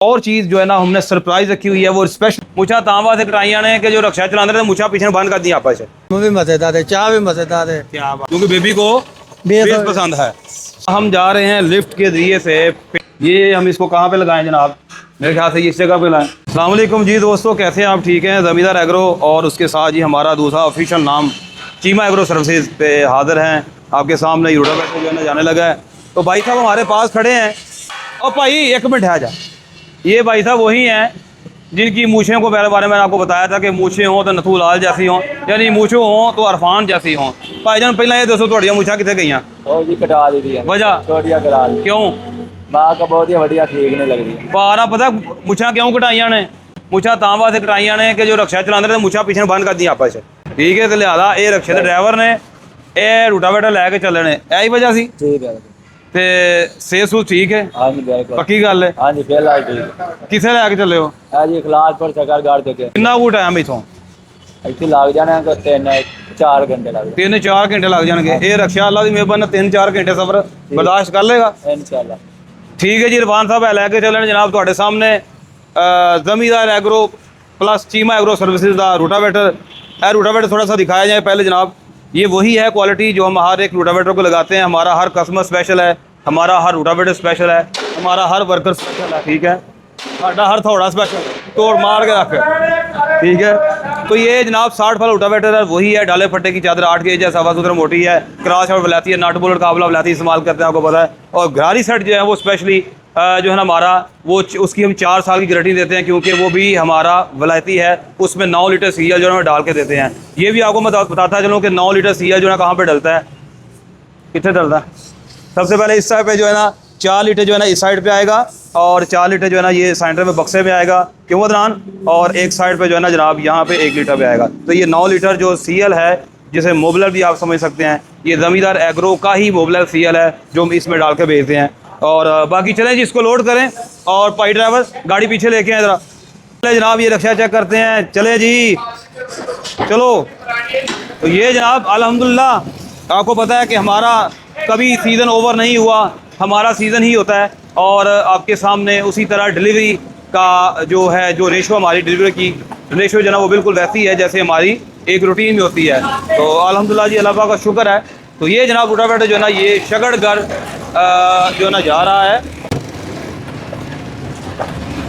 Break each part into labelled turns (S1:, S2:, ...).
S1: और चीज़ जो है ना हमने सरप्राइज रखी हुई है वो स्पेशल मुछा तांबा से कटाइया ने कि जो रक्षा चलाते थे मुछा पीछे बंद कर दी आपस से।
S2: भी मजेदार है, चाय भी मजेदार है,
S1: क्या बात, क्योंकि बेबी को बेस पसंद है। हम जा रहे हैं लिफ्ट के जरिए से। ये हम इसको कहाँ पे लगाएं जनाब? मेरे ख्याल से इस जगह पे लगाएं। अस्सलाम वालेकुम जी दोस्तों, कैसे हैं आप? ठीक हैं? ज़मींदार एग्रो और उसके साथ जी हमारा दूसरा ऑफिशियल नाम चीमा एग्रो सर्विसेज पे हाजिर हैं। आपके सामने रोटावेटर जो है ना जाने लगा है। तो भाई साहब हमारे पास खड़े हैं। और भाई एक मिनट है, जा ये भाई साहब वही हैं जिनकी मूछें को पहले बारे में आपको बताया था कि मूछें हों तो नथू लाल जैसी हों, यानी मूछें हों तो अरफान जैसी हों। भाईजान पहले ये दोस्तों थोड़ियां मूछा कितने गई हैं?
S2: जी कटा दी थी
S1: वजह
S2: छोटियां करा दी।
S1: क्यों?
S2: माँ का बहुत ही बढ़िया ठीक नहीं लग रही है।
S1: बारह पता मूछा क्यों कटाइया ने? मूछा तांबा से कटाइया ने कि जो रक्षा चलाते थे मूछा पीछे बंद कर दी आपस से। ठीक है, तो लिहाजा ये रक्षे के ड्राइवर ने ये रोटावेटर लैके चले ने, यही वजह सी।
S2: ठीक है
S1: ते सेहत सूत ठीक है?
S2: हाँ जी बिल्कुल
S1: पक्की गल है?
S2: हाँ जी फिलहाल ठीक है।
S1: किसे लैके चले हो?
S2: हाँ जी क्लास पर चक्कर गाड़ के
S1: कितना को टाइम इथों?
S2: इतनी लग जाने को 3-4 घंटे लग
S1: 3-4 घंटे लग जाएंगे। ये रक्षा अल्लाह की मेहरबानी 3-4 घंटे सफर बर्दाश्त कर लेगा?
S2: इंशाल्लाह।
S1: ठीक है जी, इरफान साहब है लैके चलने जनाब तुहाडे सामने ज़मींदार agro plus Cheema agro services का रोटावेटर। रोटावेटर थोड़ा सा दिखाया जाए पहले जनाब। ये वही है क्वालिटी जो हम हर एक रोटावेटर को लगाते हैं। हमारा हर कस्टमर स्पेशल है, हमारा हर रोटावेटर स्पेशल है, हमारा हर वर्कर स्पेशल है। ठीक है, साडा हर थोड़ा स्पेशल तोड़ मार के रख। ठीक है, तो ये जनाब 60 फल रोटावेटर है, वही है। डाले फट्टे की चादर 8 गेज है, सवा सुथरा मोटी है, क्रॉस और वलायती है, नट बोल्ट काबला वलायती इस्तेमाल करते हैं, आपको पता है। और घरारी सेट जो है वो स्पेशली जो है ना हमारा वो उसकी हम 4 साल की गारंटी देते हैं, क्योंकि वो भी हमारा वलायती है। उसमें 9 लीटर सीएल जो है डाल के देते हैं। ये भी आपको मैं बताता चलूँ कि 9 लीटर सीएल जो है कहाँ पर डलता है, कितने डलता है। सबसे पहले इस साइड पे जो है ना 4 लीटर जो है ना इस साइड पे आएगा, और 4 लीटर जो है ना ये सेंटर में बक्से में आएगा, क्यों अदनान? और एक साइड पे जो है ना जनाब यहाँ पे 1 लीटर पे आएगा। तो ये 9 लीटर जो सीएल है, जिसे मोबलर भी आप समझ सकते हैं, ये ज़मींदार एग्रो का ही मोबलर सीएल है जो हम इसमें डाल के भेजते हैं। और बाकी चलें जी, इसको लोड करें और पाई ड्राइवर गाड़ी पीछे लेके आए ज़रा। चले जनाब, ये रक्षा चेक करते हैं। चले जी चलो। तो ये जनाब अल्हम्दुलिल्लाह आपको पता है कि हमारा कभी सीज़न ओवर नहीं हुआ, हमारा सीज़न ही होता है। और आपके सामने उसी तरह डिलीवरी का जो है, जो रेशो हमारी डिलीवरी की रेशो जो है ना वो बिल्कुल वैसी है जैसे हमारी एक रूटीन में होती है। तो अल्हम्दुलिल्लाह जी, अल्लाह पाक का शुक्र है। तो ये जनाब रोटावेटर जो है ना ये शगड़गढ़ जो है ना जा रहा है।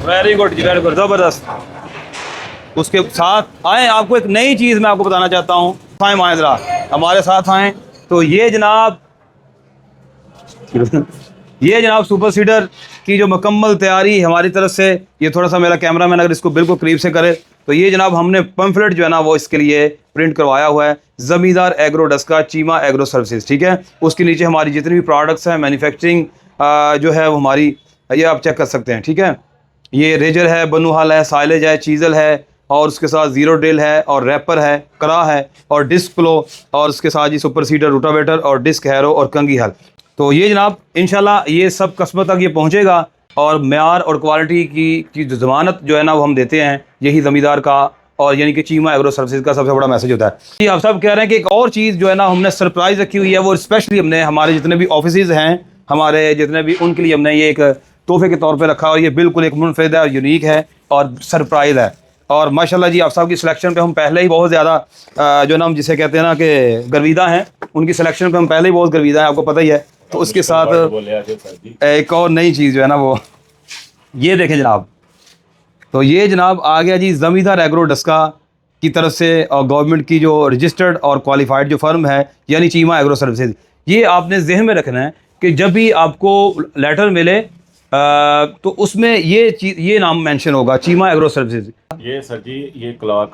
S1: वेरी गुड जी, वेरी गुड, ज़बरदस्त। उसके साथ आए आपको एक नई चीज़ मैं आपको बताना चाहता हूँ। आए ज़रा हमारे साथ आएँ। तो ये जनाब सुपर सीडर की जो मुकम्मल तैयारी हमारी तरफ से, ये थोड़ा सा मेरा कैमरामैन अगर इसको बिल्कुल करीब से करे तो ये जनाब हमने पम्फलेट जो है ना वो इसके लिए प्रिंट करवाया हुआ है, ज़मींदार agro Daska Cheema agro services. ठीक है, उसके नीचे हमारी जितनी भी प्रोडक्ट्स हैं, मैन्युफैक्चरिंग जो है वो हमारी, ये आप चेक कर सकते हैं। ठीक है, ये रेजर है, बनुहाल है, साइलेज है, चीज़ल है, और उसके साथ ज़ीरो ड्रिल है, और रैपर है, करा है, और डिस्क फ्लो, और उसके साथ जी सुपर सीडर रोटावेटर और डिस्क हैरो और कंगी हल। तो ये जनाब इंशाल्लाह ये सब कस्टमर तक ये पहुंचेगा, और म्यार और क्वालिटी की जो ज़मानत जो है ना वो हम देते हैं। यही ज़मींदार का और यानी कि चीमा एग्रो सर्विसेज का सबसे बड़ा मैसेज होता है। ये आप सब कह रहे हैं कि एक और चीज़ जो है ना हमने सरप्राइज़ रखी हुई है, वो स्पेशली हमने हमारे जितने भी ऑफिसेज हैं, हमारे जितने भी, उनके लिए हमने ये एक तोहफे के तौर पर रखा। और ये बिल्कुल एक मुनफरिद है और यूनिक है और सरप्राइज़ है। और माशाल्लाह जी आप साहब की सिलेक्शन पे हम पहले ही बहुत ज़्यादा जो ना हम जिसे कहते हैं ना कि गर्विदा हैं, उनकी सिलेक्शन पे हम पहले ही बहुत गर्विदा हैं, आपको पता ही है। तो उसके साथ एक और नई चीज़ जो है ना वो ये देखें जनाब। तो ये जनाब आ गया जी ज़मींदार एग्रो डस्का की तरफ से, और गवर्नमेंट की जो रजिस्टर्ड और क्वालिफाइड जो फर्म है यानी चीमा एग्रो सर्विसेज। ये आपने जहन में रखना है कि जब भी आपको लेटर मिले तो उसमें ये चीज़, ये नाम मेंशन होगा चीमा एग्रो सर्विसेज।
S3: ये सर जी ये क्लॉक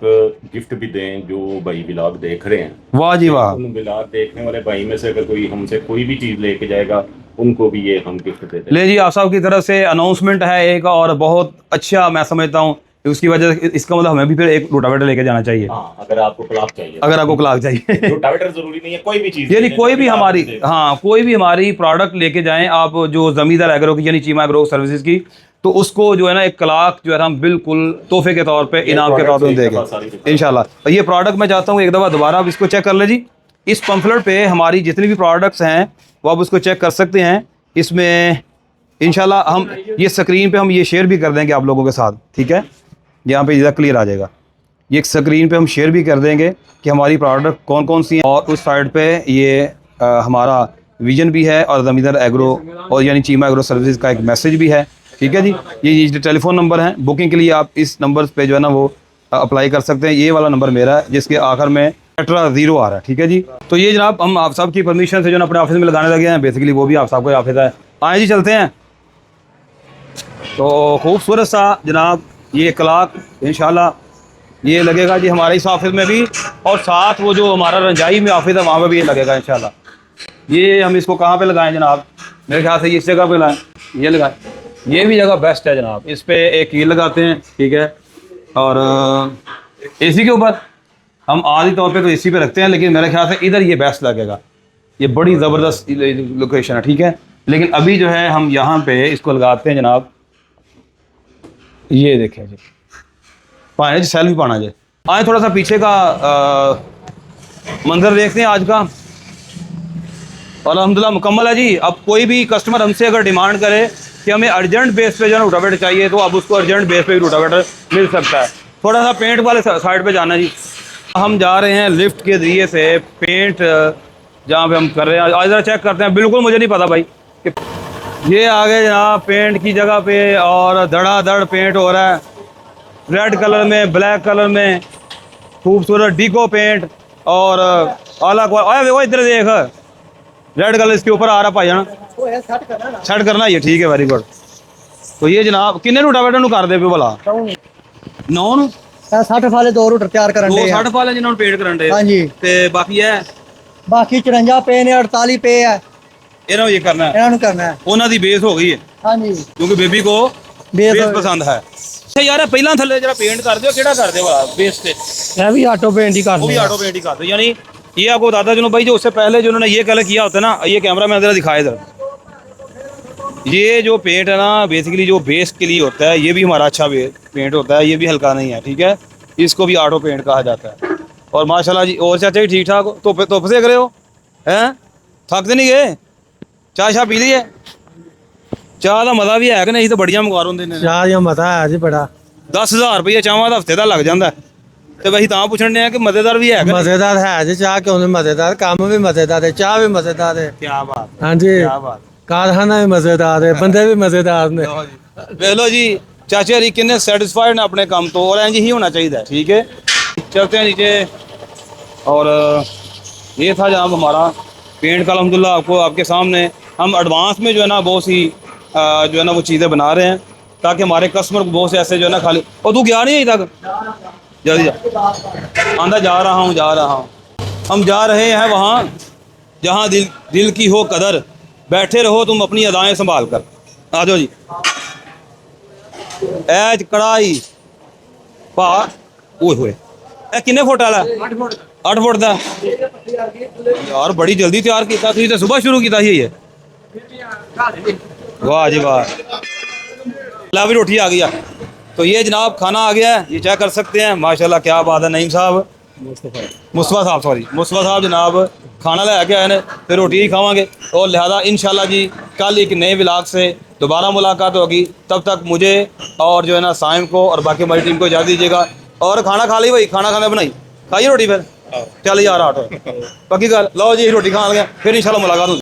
S3: गिफ्ट भी दें जो भाई व्लॉग देख रहे हैं।
S1: वाह जी वाह।
S3: उन व्लॉग देखने वाले भाई में से अगर कोई हमसे कोई भी चीज़ लेके जाएगा उनको भी ये हम गिफ्ट देते हैं।
S1: ले जी, आप साहब की तरफ से अनाउंसमेंट है एक, और बहुत अच्छा मैं समझता हूँ। उसकी वजह से इसका मतलब हमें भी फिर एक रोटावेटर लेके जाना चाहिए।
S3: हाँ, अगर आपको क्लॉक चाहिए,
S1: अगर आपको क्लॉक चाहिए
S3: रोटावेटर जरूरी नहीं है, कोई भी चीज़
S1: यानी कोई भी हमारी, हाँ कोई भी हमारी प्रोडक्ट लेके जाएं आप जो ज़मींदार एग्रो की यानी चीमा एग्रो सर्विसेज की, तो उसको जो है ना एक क्लॉक जो है हम बिल्कुल तोहफे के तौर पे, इनाम के तौर पे देंगे इंशाल्लाह। ये प्रोडक्ट मैं चाहता हूँ एक दफ़ा दोबारा आप इसको चेक कर ले जी। इस पम्फलेट पे हमारी जितनी भी प्रोडक्ट्स हैं वो आप उसको चेक कर सकते हैं। इसमें इंशाल्लाह हम ये स्क्रीन पे हम ये शेयर भी कर देंगे आप लोगों के साथ, ठीक है। यहाँ पे ज़्यादा क्लियर आ जाएगा। ये स्क्रीन पे हम शेयर भी कर देंगे कि हमारी प्रोडक्ट कौन कौन सी हैं, और उस साइड पे ये हमारा विजन भी है और ज़मींदार एग्रो और यानी चीमा एग्रो सर्विसेज का एक मैसेज भी है, ठीक है जी। ये टेलीफोन नंबर है, बुकिंग के लिए आप इस नंबर पे जो है ना वो अप्लाई कर सकते हैं। ये वाला नंबर मेरा है जिसके आखिर में 0 आ रहा है, ठीक है जी। तो ये जनाब हम आप साहब की परमिशन से जो ना अपने ऑफिस में लगाने लगे हैं, बेसिकली वो भी आप साहब का ऑफिस है। आए जी चलते हैं। तो खूबसूरत सा जनाब ये क्लाक इंशाल्लाह ये लगेगा जी हमारे इस ऑफिस में भी, और साथ वो जो हमारा रंजाई में ऑफिस है वहाँ पे भी ये लगेगा इंशाल्लाह। ये हम इसको कहाँ पे लगाएं जनाब? मेरे ख्याल से इस जगह पे लगाएं, ये लगाएं। ये भी जगह बेस्ट है जनाब। इस पे एक कील लगाते हैं, ठीक है। और एसी के ऊपर हम आदि तौर पे तो एसी पे रखते हैं, लेकिन मेरे ख्याल से इधर ये बेस्ट लगेगा। ये बड़ी ज़बरदस्त लोकेशन है, ठीक है। लेकिन अभी जो है हम यहाँ पे इसको लगाते हैं जनाब। ये देखें जी, पाने जी सेल्फी पाना जी। आए थोड़ा सा पीछे का मंजर देखते हैं आज का। और अल्हम्दुलिल्लाह मुकम्मल है जी। अब कोई भी कस्टमर हमसे अगर डिमांड करे कि हमें अर्जेंट बेस पे जो है रोटावेटर चाहिए, तो अब उसको अर्जेंट बेस पे भी रोटावेटर मिल सकता है। थोड़ा सा पेंट वाले साइड पे जाना जी। हम जा रहे हैं लिफ्ट के ज़रिए से पेंट जहाँ पे हम कर रहे हैं। आज ज़रा चेक करते हैं। बिल्कुल मुझे नहीं पता भाई कि ये आगे जनाब पेंट की जगह पे और धड़ाधड़ पेंट हो रहा है, रेड कलर में, ब्लैक कलर में, खूबसूरत डिको पेंट और आला देखो इधर देख, रेड कलर इसके ऊपर आ रहा भाई जान सेट करना ये, ठीक है, वेरी गुड। तो ये जनाब किन्ने रोटावेटर नु कर दे पे भला 9 ਨੂੰ
S4: 60 ਵਾਲੇ 2 ਰੂਟਰ ਤਿਆਰ ਕਰਨ ਦੇ
S1: 60 ਵਾਲੇ ਜਿਨ੍ਹਾਂ ਨੂੰ ਪੇਂਟ ਕਰਨ ਦੇ
S4: ਹਾਂਜੀ।
S1: ਤੇ ਬਾਕੀ ਹੈ
S4: ਬਾਕੀ 54 ਪਏ ਨੇ, 48 ਪਏ ਆ,
S1: ਇਹਨਾਂ ਨੂੰ ਇਹ ਕਰਨਾ ਹੈ,
S4: ਇਹਨਾਂ ਨੂੰ ਕਰਨਾ ਹੈ।
S1: ਉਹਨਾਂ ਦੀ ਬੇਸ ਹੋ ਗਈ ਹੈ
S4: ਹਾਂਜੀ
S1: ਕਿਉਂਕਿ ਬੇਬੀ को
S4: ਬੇਸ
S1: ਬੇਸ ਪਸੰਦ ਹੈ। ਅੱਛਾ ਯਾਰ ਪਹਿਲਾਂ ਥੱਲੇ ਜਿਹੜਾ ਪੇंट ਕਰਦੇ ਹੋ ਕਿਹੜਾ ਕਰਦੇ ਹੋ बेस पे?
S4: ਇਹ ਵੀ ਆਟੋ पेंट ही
S1: वो
S4: करते
S1: भी
S4: हैं।
S1: ऑटो पेंट ही करते हो। यानी ये आपको बताता चलो भाई, जो उससे पहले जो उन्होंने ये कलर किया होता है ना, ये कैमरा में जरा दिखाए इधर, ये जो पेंट है ना बेसिकली जो बेस के लिए होता है, ये भी हमारा अच्छा पेंट होता है, ये भी हल्का नहीं है, ठीक है। इसको भी ऑटो पेंट कहा जाता है। और माशाल्लाह जी, और चाचा जी ठीक ठाक हो? तो से करे हो हैं? थकते नहीं गए? चाय शाह पी ली है? चाह का मजा भी है कि नहीं? तो बढ़िया मंगवा होंगे ने
S4: ਚਾਹ ਦਾ ਮਤਾ ਹੈ ਜੀ ਬੜਾ
S1: 10,000 रुपये ਚਾਹਾਂ ਦਾ ਹਫਤੇ ਦਾ ਲੱਗ ਜਾਂਦਾ ਤੇ ਵਹੀ ਤਾਂ ਪੁੱਛਣ ਨੇ ਕਿ ਮਜ਼ੇਦਾਰ ਵੀ ਹੈ ਕਿ
S4: ਮਜ਼ੇਦਾਰ ਹੈ ਜੀ। ਚਾਹ ਕਿਉਂ ਨਹੀਂ ਮਜ਼ੇਦਾਰ? ਕੰਮ ਵੀ ਮਜ਼ੇਦਾਰ ਹੈ, ਚਾਹ ਵੀ ਮਜ਼ੇਦਾਰ ਹੈ।
S1: ਕੀ ਬਾਤ,
S4: ਹਾਂਜੀ,
S1: ਕੀ ਬਾਤ।
S4: ਕਾਰਖਾਨਾ ਵੀ ਮਜ਼ੇਦਾਰ ਹੈ, ਬੰਦੇ ਵੀ ਮਜ਼ੇਦਾਰ ਨੇ।
S1: देख लो जी चाचा जी कितने सेटिस्फाइड हैं अपने काम तो, और इंज ही होना चाहिए, ठीक है। चलते हैं नीचे। और ये था जनाब हमारा पेंट का अल्हम्दुलिल्लाह आपको आपके सामने हम एडवांस में जो है ना बहुत सी जो है ना वो चीज़ें बना रहे हैं, ताकि हमारे कस्टमर को बहुत से ऐसे जो है ना खाली और तू गया नहीं अभी तक? जल्दी जा, आंदा जा रहा हूँ। हम जा रहे हैं वहाँ जहाँ दिल की हो कदर, बैठे रहो तुम अपनी अदाएँ संभाल कर। आ जाओ जी। ਐਜ ਕੜਾਈ ਭਾ ਓਏ ਹੋਏ ਇਹ ਕਿੰਨੇ ਫੁੱਟ ਵਾਲਾ? 8 ਫੁੱਟ ਦਾ ਯਾਰ, ਬੜੀ ਜਲਦੀ ਤਿਆਰ ਕੀਤਾ ਤੁਸੀਂ ਤਾਂ ਸਵੇਰ शुरू ਕੀਤਾ ਸੀ ਇਹ। वाह जी वाह। ला भी रोटी आ गया। तो ये जनाब खाना आ गया है, ये चेक कर सकते हैं। माशाल्लाह क्या बात है। नईम साहब, मुस्तफ़ा साहब जनाब खाना लेके आए हैं, तो रोटी ही खावांगे। और लिहाजा इंशाल्लाह जी कल एक नए व्लॉग से दोबारा मुलाकात होगी। तब तक मुझे और जो है ना साइम को और बाकी हमारी टीम को इजाज़त दीजिएगा। और खाना खा ली भाई, खाना खाना बनाई खाइए रोटी, फिर चल यार आटो पक्की गल लो जी रोटी खा गया, फिर इंशाल्लाह मुलाकात होगी।